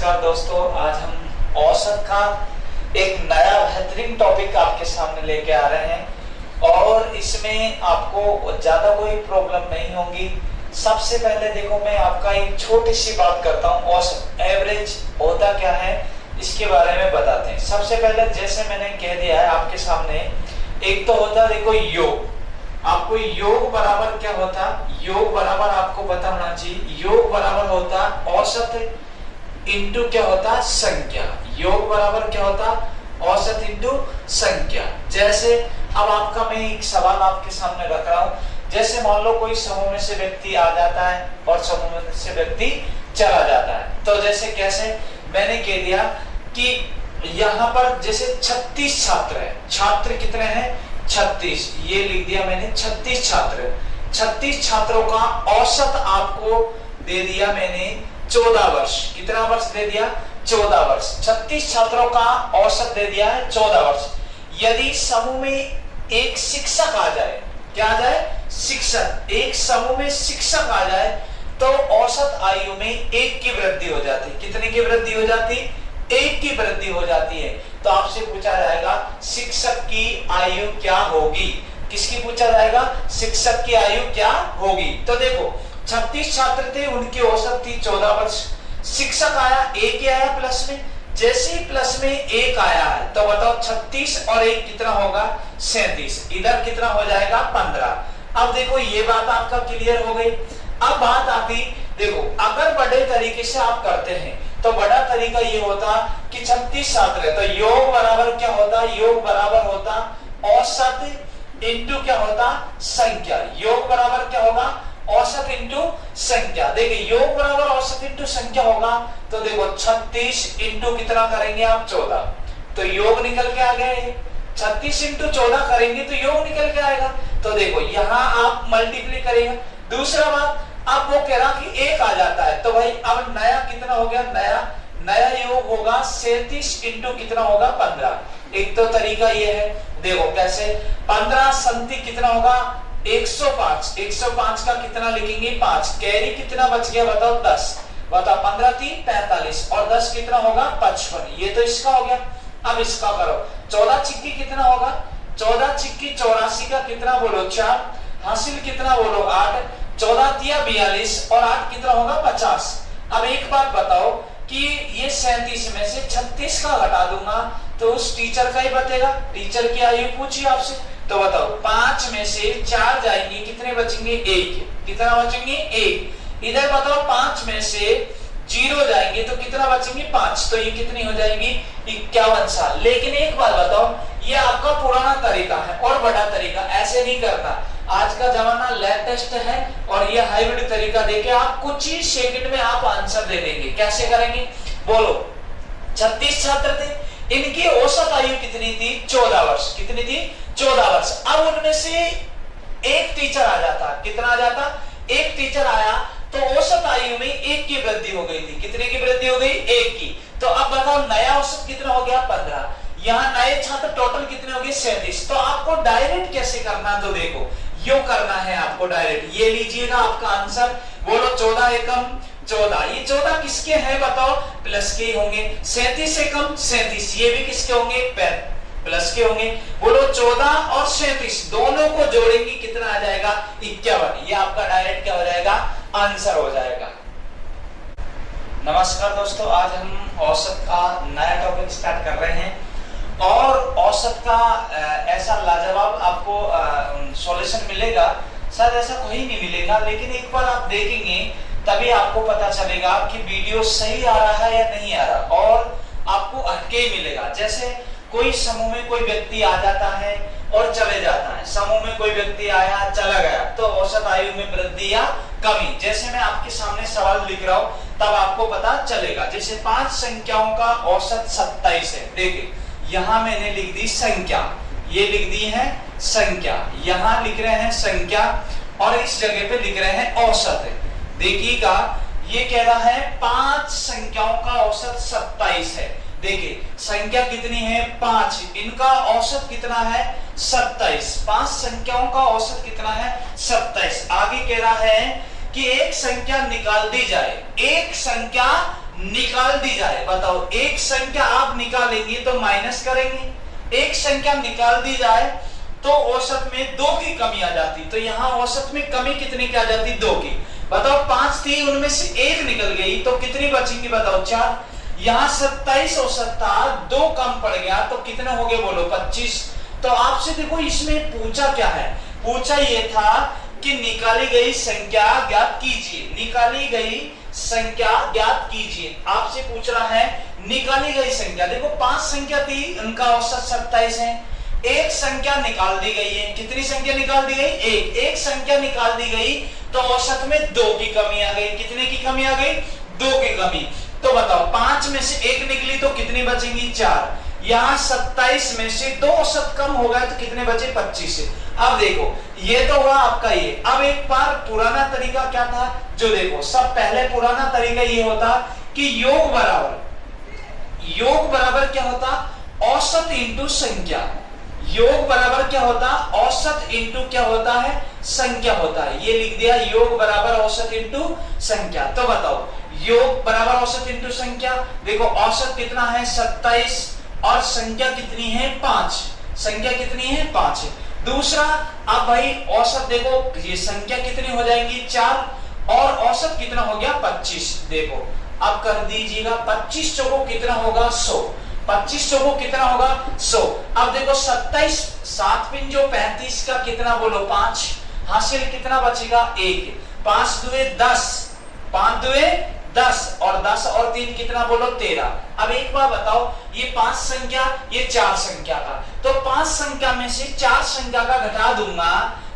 नमस्कार दोस्तों, आज हम औसत का एक नया बेहतरीन टॉपिक आपके सामने लेके आ रहे हैं और इसमें आपको ज्यादा कोई प्रॉब्लम नहीं होगी। सबसे पहले देखो, मैं आपका एक छोटी सी बात करता हूँ। औसत एवरेज होता क्या है इसके बारे में बताते हैं। सबसे पहले जैसे मैंने कह दिया है आपके सामने, एक तो होता है देखो योग। आपको योग बराबर क्या होता, योग बराबर आपको पता होना चाहिए, योग बराबर होता औसत इंटू क्या होता संख्या। योग बराबर क्या होता औसत इंटू संख्या। जैसे अब आपका मैं एक सवाल आपके सामने रख रहा हूं। जैसे मान लो कोई समूह में से व्यक्ति आ जाता है और समूह में से व्यक्ति चला जाता है, तो जैसे कैसे मैंने कह दिया कि यहाँ पर जैसे 36 छात्र है। छात्र कितने हैं 36, ये लिख दिया मैंने 36 छात्र। 36 छात्रों का औसत आपको दे दिया मैंने 14 वर्ष। कितना वर्ष दे दिया 14 वर्ष। 36 छात्रों का औसत दे दिया है 14 वर्ष। यदि समूह में एक शिक्षक आ जाए, क्या आ जाए शिक्षक, एक समूह में शिक्षक आ जाए तो औसत आयु में 1 की वृद्धि हो जाती। कितने की वृद्धि हो जाती 1 की वृद्धि हो जाती है। तो आपसे पूछा जाएगा शिक्षक की आयु क्या होगी। किसकी पूछा जाएगा, शिक्षक की आयु क्या होगी। तो देखो 36 छात्र थे, उनकी औसत थी 14 वर्ष। शिक्षक आया, 1 ही आया प्लस में। जैसे ही प्लस में 1 आया है तो बताओ 36 और 1 कितना होगा 37। इधर कितना हो जाएगा 15। अब देखो ये बात आपका क्लियर हो गई। अब बात आती, देखो अगर बड़े तरीके से आप करते हैं तो बड़ा तरीका ये होता कि 36 छात्र है तो योग बराबर क्या होता, योग बराबर होता औसत इंटू क्या होता संख्या। योग बराबर क्या होगा औसत इंटू संख्या। देखिए योग बराबर औसत इंटू संख्या होगा तो देखो 36 इंटू कितना करेंगे आप 14, तो योग निकल के आ गए। 36 इंटू 14 करेंगे तो योग निकल के आएगा। तो देखो यहाँ आप मल्टीप्लाई करेंगे। दूसरा बात, अब वो कह रहा कि 1 आ जाता है तो भाई अब नया कितना हो गया, नया योग होगा 37 इंटू कितना होगा 15। एक तो तरीका ये है, देखो कैसे 15 संति कितना होगा 105। 105 का कितना लिखेंगे 5। कैरी कितना बच गया बताओ 10। बताओ 15 3 45 और 10 कितना होगा 55। ये तो इसका हो गया। अब इसका करो 14 छिक्की कितना होगा, 14 छिक्की 84 का कितना बोलो 4, हासिल कितना बोलो 8, 14 तिया 42 और 8 कितना होगा 50। अब एक बात बताओ कि ये 37 में से 36 का घटा दूंगा तो उस टीचर का ही बचेगा। टीचर की आयु पूछी आपसे, तो बताओ 5 में से 4 जाएंगे, कितने बचेंगे 1। कितना बचेंगे 1। इधर बताओ 5 में से 0 जाएंगे तो कितना बचेंगे 5, तो ये कितनी हो जाएगी 51 साल। लेकिन एक बात बताओ, ये आपका पुराना तरीका है और बड़ा तरीका ऐसे नहीं करता। आज का जमाना लेटेस्ट है और ये हाइब्रिड तरीका देके आप कुछ ही सेकंड में आप आंसर दे देंगे। कैसे करेंगे बोलो। 36 छात्र थे, इनकी औसत आयु कितनी थी 14 वर्ष। कितनी थी 14 वर्ष। अब उनमें से एक टीचर आ जाता, कितना आ जाता 1 टीचर आया तो औसत आयु में 1 की वृद्धि हो गई थी। कितने की वृद्धि हो गई 1 की। तो अब बताओ नया औसत कितना हो गया 15। यहाँ नए छात्र टोटल कितने हो गए 37। तो आपको डायरेक्ट कैसे करना, तो देखो यो करना है आपको डायरेक्ट। ये लीजिएगा आपका आंसर, बोलो 14 एकम 14। ये 14 किसके हैं बताओ प्लस के ही होंगे। 37 एकम 37, ये भी किसके होंगे प्लस के होंगे। बोलो 14 और 37 दोनों को जोड़ेंगे कितना आ जाएगा 51। ये आपका डायरेक्ट क्या हो जाएगा आंसर हो जाएगा। नमस्कार दोस्तों, आज हम औसत का नया टॉपिक स्टार्ट कर रहे हैं और औसत का ऐसा लाजवाब आपको सॉल्यूशन मिलेगा, शायद ऐसा कोई नहीं मिलेगा, लेकिन एक बार आप देखेंगे तभी आपको पता चलेगा कि वीडियो सही आ रहा है या नहीं आ रहा और आपको हटके मिलेगा। जैसे कोई समूह में कोई व्यक्ति आ जाता है और चले जाता है, समूह में कोई व्यक्ति आया चला गया तो औसत आयु में वृद्धि या कमी। जैसे मैं आपके सामने सवाल लिख रहा हूं तब आपको पता चलेगा। जैसे 5 संख्याओं का औसत 27 है। देखिए यहां मैंने लिख दी संख्या, ये लिख दी है संख्या, यहां लिख रहे हैं संख्या और इस जगह पे लिख रहे हैं औसत। देखिएगा ये कह रहा है 5 संख्याओं का औसत 27 है। देखिए संख्या कितनी है 5, इनका औसत कितना है 27। 5 संख्याओं का औसत कितना है 27। आगे कह रहा है कि एक संख्या निकाल दी जाए, एक संख्या निकाल दी जाए, बताओ एक संख्या आप निकालेंगे तो माइनस करेंगे, एक संख्या निकाल दी जाए तो औसत में 2 की कमी आ जाती, तो यहाँ औसत में कमी कितनी की आ जाती, 2 की। बताओ 5 थी, उनमें से 1 निकल गई तो कितनी बचेंगी, बताओ 4। यहाँ 27 औसत था, 2 कम पड़ गया तो कितने हो गए बोलो, 25। तो आपसे देखो इसमें पूछा क्या है, पूछा ये था कि निकाली गई संख्या ज्ञात कीजिए, निकाली गई संख्या ज्ञात कीजिए। आपसे पूछ रहा है निकाली गई संख्या, देखो 5 संख्या थी, उनका औसत 27 है, एक संख्या निकाल दी गई है, कितनी संख्या निकाल दी गई, एक संख्या निकाल दी गई तो औसत में 2 की कमी आ गई, कितने की कमी आ गई, 2 की कमी। तो बताओ 5 में से 1 निकली तो कितनी बचेंगी, 4। यहाँ 27 में से 2 औसत कम हो गए तो कितने बचे, 25। अब देखो ये तो हुआ आपका ये। अब एक बार पुराना तरीका क्या था, जो देखो सब पहले पुराना तरीका ये होता कि योग बराबर क्या होता, औसत इंटू संख्या। योग बराबर क्या होता, औसत इंटू क्या होता है, संख्या होता है। ये लिख दिया, योग बराबर औसत इंटू संख्या। तो बताओ योग बराबर औसत इंटू संख्या, देखो औसत कितना है 27 और संख्या कितनी है 5, संख्या कितनी है 5। दूसरा अब भाई औसत देखो, ये संख्या कितनी हो जाएगी 4 और औसत कितना हो गया 25। देखो अब कर दीजिएगा, 25 चौको कितना होगा 100, 25 चौको कितना होगा 100। अब देखो 27 7 पिन जो 35 का कितना बोलो 5, हासिल कितना बचेगा 1, 5 दुए 10, 5 दुए 10 और 10 और 3 कितना बोलो 13। अब एक बार बताओ ये 5 संख्या ये 4 संख्या का, तो 5 संख्या में से 4 संख्या का घटा दूंगा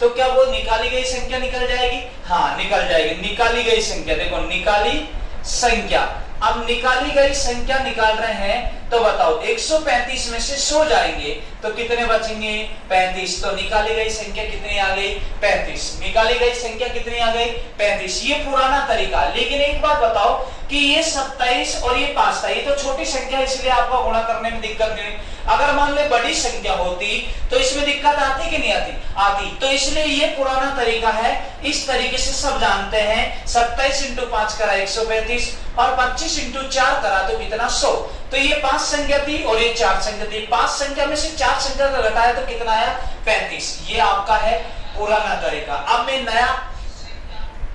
तो क्या वो निकाली गई संख्या निकल जाएगी, हाँ निकल जाएगी। निकाली गई संख्या, देखो निकाली संख्या, अब निकाली गई संख्या निकाल रहे हैं तो बताओ 135 में से 100 जाएंगे तो कितने बचेंगे 35। तो निकाली गई संख्या कितनी आ गई 35, निकाली गई संख्या कितनी आ गई 35। ये पुराना तरीका। लेकिन एक बात बताओ कि ये 27 और ये 5 था, ये तो छोटी संख्या इसलिए आपको गुणा करने में दिक्कत नहीं। अगर मान ले बड़ी संख्या होती तो इसमें दिक्कत आती कि नहीं आती, आती। तो इसलिए ये पुराना तरीका है, इस तरीके से सब जानते हैं। 27 इंटू 5 करा 135 और 25 इंटू 4 करा तो कितना 100। तो ये 5 संख्या थी और ये 4 संख्या थी, 5 संख्या में से 4 संख्या का घटाया तो कितना आया 35। ये आपका है पुराना तरीका। अब मैं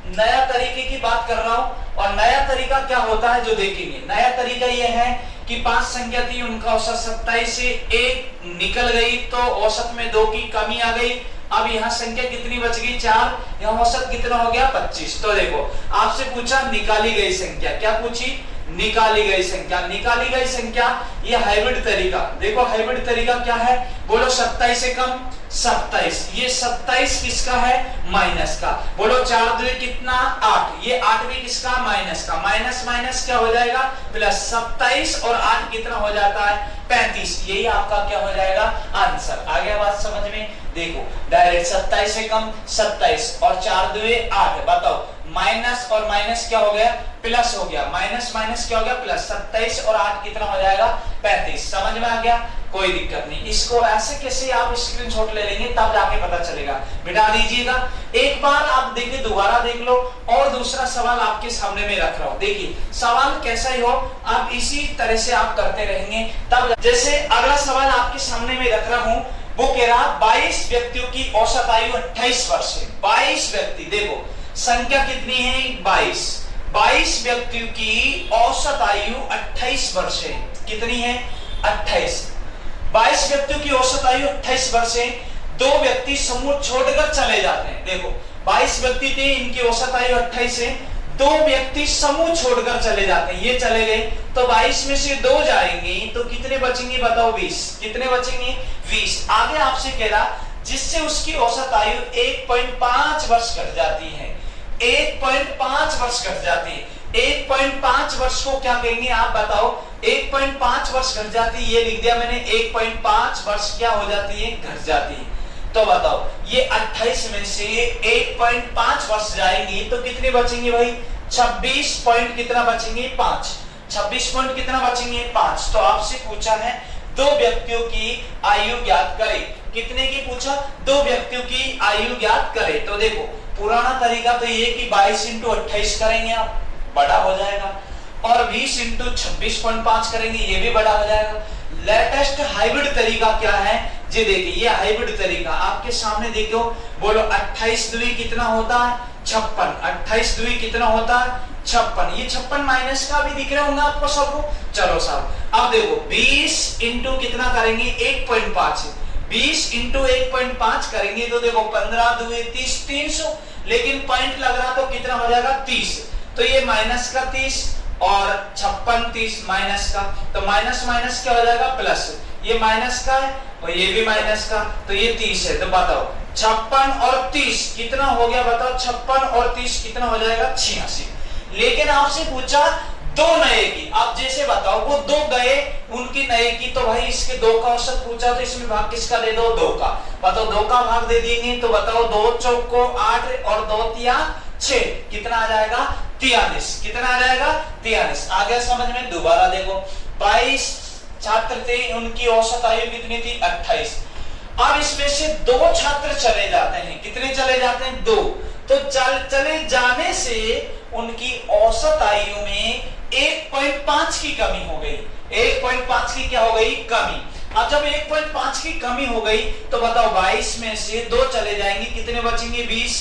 नया तरीके की बात कर रहा हूं और नया तरीका क्या होता है जो देखेंगे। नया तरीका यह है कि 5 संख्या थी, उनका औसत 27 से 1 निकल गई तो औसत में 2 की कमी आ गई। अब यहाँ संख्या कितनी बच गई 4, यहाँ औसत कितना हो गया 25। तो देखो आपसे पूछा निकाली गई संख्या, क्या पूछी निकाली गई संख्या। निकाली गई संख्या ये हाइब्रिड तरीका, देखो हाइब्रिड तरीका क्या है बोलो 27 से कम 27, ये 27 किसका है माइनस का। बोलो 4 दुए कितना 8, ये 8 भी किसका माइनस का। माइनस माइनस क्या हो जाएगा प्लस, 27 और 8 कितना हो जाता है 35। यही आपका क्या हो जाएगा आंसर। आ गया बात समझ में। देखो डायरेक्ट 27 से कम 27 और 4 दुए 8, बताओ माइनस और माइनस क्या हो गया प्लस हो गया, माइनस माइनस क्या हो गया प्लस। 27 और 8 कितना हो जाएगा 35। समझ में आ गया, कोई दिक्कत नहीं। इसको ऐसे कैसे आप स्क्रीनशॉट ले लेंगे तब जाके पता चलेगा, मिटा दीजिएगा। एक बार आप देखिए, दोबारा देख लो। और दूसरा सवाल आपके सामने में रख रहा हूं, देखिए सवाल कैसा ही हो आप इसी तरह से आप करते रहेंगे तब। जैसे अगला सवाल आपके सामने में रख रहा हूं, वो कह रहा 22 व्यक्तियों की औसत आयु 28 वर्ष है। 22 व्यक्ति, देखो संख्या कितनी है 22 व्यक्तियों की औसत आयु 28 वर्ष है। कितनी है 28। 22 व्यक्तियों की औसत आयु 28 वर्ष है। 2 व्यक्ति समूह छोड़कर चले जाते हैं। देखो 22 व्यक्ति थे, इनकी औसत आयु 28 है। 2 व्यक्ति समूह छोड़कर चले जाते हैं, ये चले गए तो 22 में से 2 जाएंगे तो कितने बचेंगे बताओ 20। कितने बचेंगे 20। आगे आपसे कह रहा जिससे उसकी औसत आयु 1.5 वर्ष घट जाती है। 1.5 वर्ष घट जाती है। 1.5 वर्ष को क्या कहेंगे आप बताओ। 1.5 वर्ष घट जाती है, ये लिख दिया मैंने। 1.5 वर्ष क्या हो जाती है घट जाती है। तो बताओ ये 28 में से 1.5 वर्ष जाएंगी तो कितने बचेंगे भाई 26 पॉइंट कितना बचेंगे 5। 26 पॉइंट कितना बचेंगे 5। तो आपसे पूछा है 2 व्यक्तियों की आयु ज्ञात करें। कितने की पूछा 2 व्यक्तियों की आयु ज्ञात करें। तो देखो पुराना तरीका तो ये कि 22 इंटू 28 करेंगे आप, बड़ा हो जाएगा। और 20 इंटू 26.5 करेंगे, ये भी बड़ा हो जाएगा। लेटेस्ट हाइब्रिड तरीका क्या है जी, देखिए ये हाइब्रिड तरीका आपके सामने देखो, बोलो 28 दूनी कितना होता है 56, 28 दूनी कितना होता है 56, ये 56 माइनस का भी दिख रहा होगा आपको सबको। चलो साहब अब देखो 20 इंटू कितना करेंगे 1.5, 20 इंटू 1.5 करेंगे तो देखो 15 दूनी 30, 300, लेकिन पॉइंट लग रहा तो कितना हो जाएगा 30, तो ये माइनस का 30 और 56 30 माइनस का, तो माइनस माइनस क्या हो जाएगा प्लस, ये माइनस का है और ये भी माइनस का, तो ये 30 है। तो बताओ 56 और 30 कितना हो गया, बताओ 56 और 30 कितना हो जाएगा 86। लेकिन आपसे पूछा दो नए की, आप जैसे बताओ वो दो गए उनकी नए की, तो भाई इसके दो का औसत पूछा तो इसमें भाग किसका दे दो, दो का। बताओ दो का भाग दे देंगे तो बताओ 2 चौक को 8 और 2 तिया 6, कितना आ जाएगा 43, कितना आ जाएगा 43। आगे समझ में दोबारा देखो 22 छात्र थे, उनकी औसत आयु कितनी थी 28। अब इसमें से दो छात्र चले जाते हैं, कितने चले जाते हैं 2, तो चले जाने से उनकी औसत आयु में 1.5 की कमी हो गई, 1.5 की क्या हो गई कमी। अब जब 1.5 की कमी हो गई तो बताओ 22 में से 2 चले जाएंगे, कितने बचेंगे 20,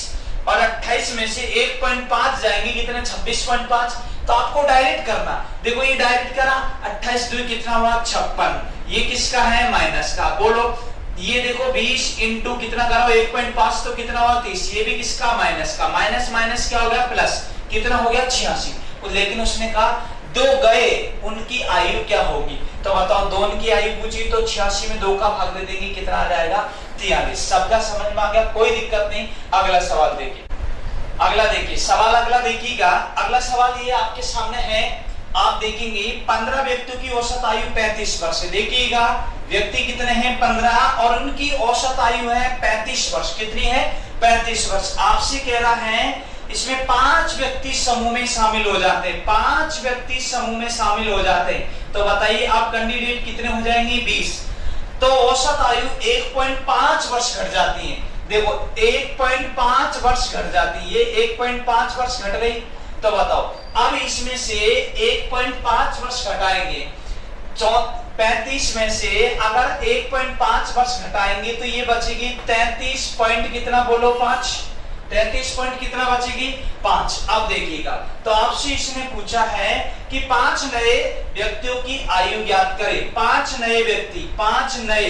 और 28 में से 1.5 जाएंगे, कितने 26.5। तो आपको डायरेक्ट करना, देखो ये डायरेक्ट करा 28 दूनी कितना हुआ 56, ये किसका है माइनस का, बोलो ये देखो 20 इंटू कितना करो 1.5 तो कितना हुआ 30, ये भी किसका माइनस का, माइनस माइनस क्या हो गया प्लस, कितना हो गया 86। लेकिन उसने कहा दो गए उनकी आयु क्या होगी, तो बताओ दो की आयु पूछी तो 86 में 2 का भाग दे देंगे, कितना आ जाएगा 43। सबका समझ में आ गया, कोई दिक्कत नहीं। अगला सवाल देखिए, अगला देखिए सवाल, अगला देखिएगा। अगला सवाल ये आपके सामने है, आप देखेंगे 15 व्यक्तियों की औसत आयु 35 वर्ष है। देखिएगा व्यक्ति कितने हैं 15 और उनकी औसत आयु है 35 वर्ष, कितनी है 35 वर्ष। आपसे कह रहा है इसमें 5 व्यक्ति समूह में शामिल हो जाते हैं, 5 व्यक्ति समूह में शामिल हो जाते हैं, तो बताइए आप कैंडिडेट कितने हो जाएंगे 20, तो औसत आयु 1.5 वर्ष घट जाती है। देखो 1.5 वर्ष घट जाती है, 1.5 वर्ष घट गई, तो बताओ अब इसमें से 1.5 वर्ष घटाएंगे, 35 में से अगर 1.5 वर्ष घटाएंगे तो ये बचेगी 33 पॉइंट कितना बोलो 5, 33 पॉइंट कितना बचेगी 5। अब देखिएगा तो आपसे इसने पूछा है कि 5 नए व्यक्तियों की आयु ज्ञात करें, 5 नए व्यक्ति, 5 नए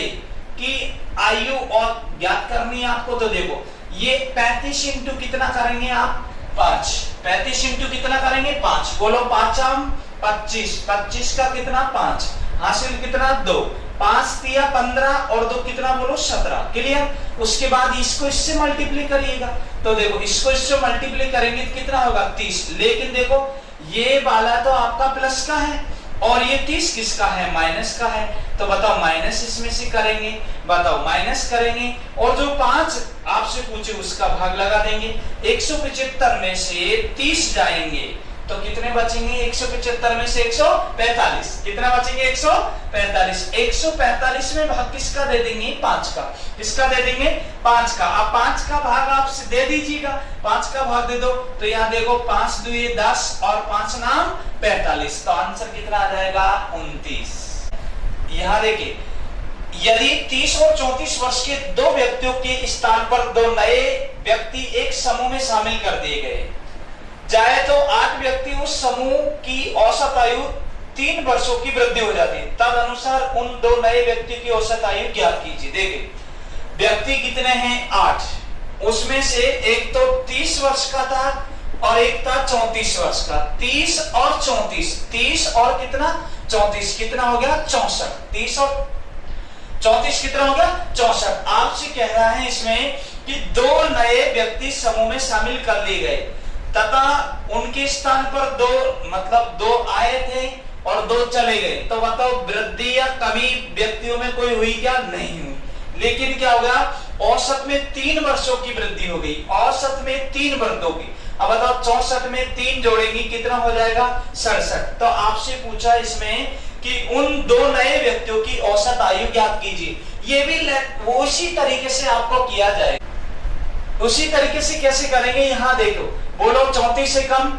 की आयु और ज्ञात करनी है आपको। तो देखो ये 35 इंटू कितना करेंगे आप 5, 35 इंटू कितना करेंगे 5, बोलो 5 25, 25 का कितना 5, हासिल कितना 2, 5 तिया 15 और 2 कितना बोलो 17, क्लियर। उसके बाद इसको इससे मल्टीप्लाई करिएगा, तो देखो इसको इससे मल्टीप्लाई करेंगे तो कितना होगा 30, लेकिन देखो ये वाला तो आपका प्लस का है और ये 30 किसका है माइनस का है, तो बताओ माइनस इसमें से करेंगे, बताओ माइनस करेंगे और जो 5 आपसे पूछे उसका भाग लगा देंगे। 175 में से 30 जाएंगे तो कितने बचेंगे 175 में से 145, कितना बचेंगे 145, 145 में भाग किसका दे देंगे 5 का, किसका दे देंगे 5 का। अब 5 का भाग आप दे दीजिएगा, 5 का भाग दे दो, तो यहाँ देखो 5 दूये 10 और 5 नाम 45, तो आंसर कितना आ जाएगा 29। यहाँ देखिए यदि 30 और 34 वर्ष के 2 व्यक्तियों के स्थान पर 2 नए व्यक्ति एक समूह में शामिल कर दिए गए जाए तो 8 व्यक्ति उस समूह की औसत आयु 3 वर्षों की वृद्धि हो जाती है, तद अनुसार उन 2 नए व्यक्ति की औसत आयु ज्ञात कीजिए। देखिए व्यक्ति कितने हैं 8, उसमें से एक तो 30 वर्ष का था और एक था 34 वर्ष का, 30 और 34, 30 और कितना 34, कितना हो गया 64, 30 और 34 कितना हो गया 64। आपसे कह रहा है इसमें कि 2 नए व्यक्ति समूह में शामिल कर लिए गए तथा उनके स्थान पर 2 मतलब 2 आए थे और 2 चले गए, तो बताओ वृद्धि या कमी व्यक्तियों में कोई हुई क्या, नहीं हुई, लेकिन क्या होगा औसत में 3 वर्षों की वृद्धि हो गई, औसत में 3 वर्षों की। अब बताओ 64 में 3 जोड़ेंगे कितना हो जाएगा 67। तो आपसे पूछा इसमें कि उन 2 नए व्यक्तियों की औसत आयु ज्ञात कीजिए, ये भी उसी तरीके से आपको किया जाएगा। उसी तरीके से कैसे करेंगे, यहाँ देखो बोलो 34 से कम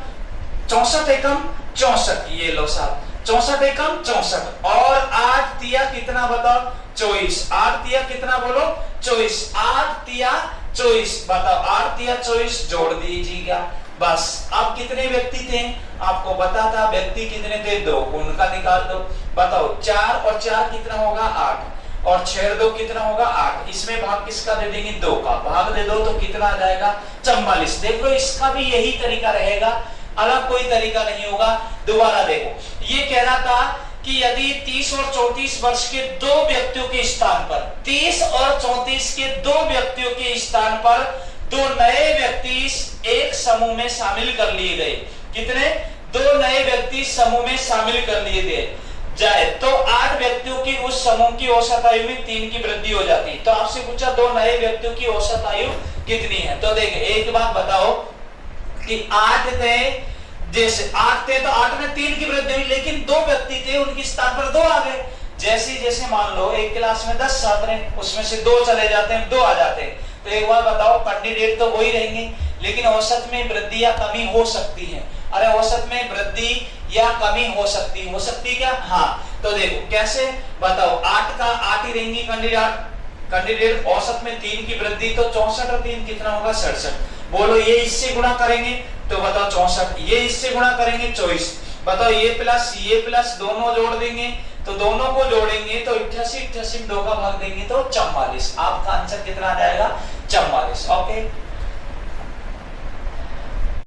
64 एकम 64, ये लो साहब 64 एकम 64 और 8 तिया कितना बताओ 24, 8 तिया कितना बोलो 24, 8 तिया 24 बताओ, 8 तिया 24 जोड़ दीजिएगा बस। अब कितने व्यक्ति थे आपको पता था, व्यक्ति कितने थे 2, उनका निकाल दो बताओ। 4 और 4 कितना होगा 8 और 6 2 कितना होगा 8, इसमें भाग किसका दे देंगे 2 का, भाग दे दो तो कितना आ जाएगा 44। देखो इसका भी यही तरीका रहेगा, अलग कोई तरीका नहीं होगा। दोबारा देखो, ये कह रहा था कि यदि 30 और 34 वर्ष के 2 व्यक्तियों के स्थान पर, 30 और 34 के 2 व्यक्तियों के स्थान पर 2 नए व्यक्ति एक समूह में शामिल कर लिए गए, कितने 2 नए व्यक्ति समूह में शामिल कर लिए गए जाए तो 8 व्यक्तियों की उस समूह की औसत आयु में 3 की वृद्धि हो जाती। तो आपसे पूछा 2 नए व्यक्तियों की औसत आयु कितनी है, तो देखिए एक बात बताओ कि 8 थे, जैसे 8 थे तो 8 में 3 की वृद्धि हुई, लेकिन 2 व्यक्ति थे उनके स्थान पर 2 आ गए। जैसे जैसे मान लो एक क्लास में 10 छात्र हैं, उसमें से 2 चले जाते हैं 2 आ जाते हैं, तो एक बार बताओ कैंडिडेट तो वही रहेंगे, लेकिन औसत में वृद्धि या कमी हो सकती है। अरे औसत में वृद्धि या कमी हो सकती क्या, हाँ। तो देखो कैसे बताओ, 8 का 8 ही रहेंगी कैंडिडेट, औसत में 3 की वृद्धि, तो 64 और 3 कितना होगा 67। बोलो ये इससे गुणा करेंगे तो बताओ 64, ये इससे गुणा करेंगे 24, बताओ ये प्लस दोनों जोड़ देंगे तो दोनों को जोड़ेंगे तो 88 में 2 का भाग देंगे तो 44। आपका आंसर कितना आ जाएगा 44। ओके।